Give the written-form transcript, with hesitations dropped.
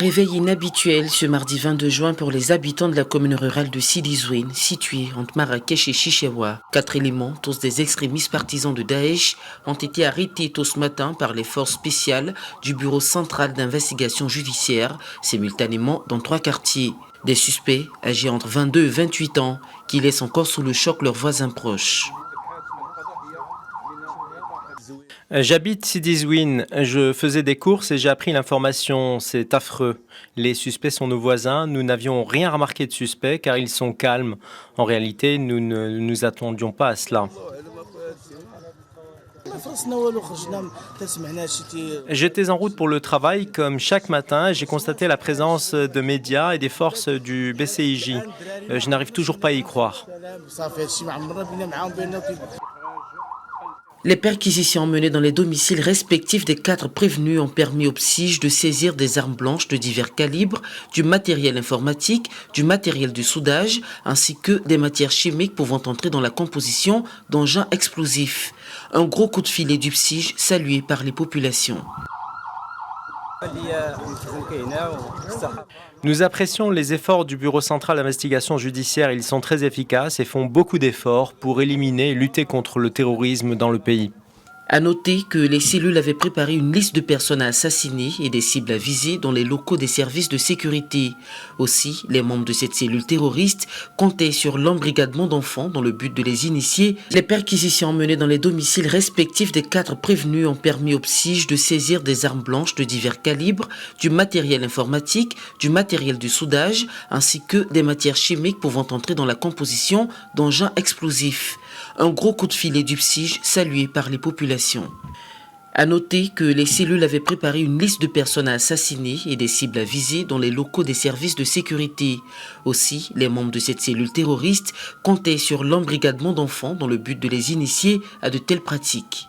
Réveil inhabituel ce mardi 22 juin pour les habitants de la commune rurale de Sidi Zouine, située entre Marrakech et Chichewa. 4 éléments, tous des extrémistes partisans de Daesh, ont été arrêtés tôt ce matin par les forces spéciales du Bureau central d'investigation judiciaire, simultanément dans 3 quartiers. Des suspects âgés entre 22 et 28 ans qui laissent encore sous le choc leurs voisins proches. J'habite Sidi Zouine, je faisais des courses et j'ai appris l'information, c'est affreux. Les suspects sont nos voisins, nous n'avions rien remarqué de suspect car ils sont calmes. En réalité, nous ne nous attendions pas à cela. J'étais en route pour le travail comme chaque matin et j'ai constaté la présence de médias et des forces du BCIJ. Je n'arrive toujours pas à y croire. Les perquisitions menées dans les domiciles respectifs des 4 prévenus ont permis aux PSIJ de saisir des armes blanches de divers calibres, du matériel informatique, du matériel de soudage, ainsi que des matières chimiques pouvant entrer dans la composition d'engins explosifs. Un gros coup de filet du PSIJ salué par les populations. Nous apprécions les efforts du Bureau central d'investigation judiciaire. Ils sont très efficaces et font beaucoup d'efforts pour éliminer et lutter contre le terrorisme dans le pays. À noter que les cellules avaient préparé une liste de personnes à assassiner et des cibles à viser dans les locaux des services de sécurité. Aussi, les membres de cette cellule terroriste comptaient sur l'embrigadement d'enfants dans le but de les initier. Les perquisitions menées dans les domiciles respectifs des 4 prévenus ont permis aux PSIJ de saisir des armes blanches de divers calibres, du matériel informatique, du matériel de soudage, ainsi que des matières chimiques pouvant entrer dans la composition d'engins explosifs. Un gros coup de filet du PSIJ salué par les populations. À noter que les cellules avaient préparé une liste de personnes à assassiner et des cibles à viser dans les locaux des services de sécurité. Aussi, les membres de cette cellule terroriste comptaient sur l'embrigadement d'enfants dans le but de les initier à de telles pratiques.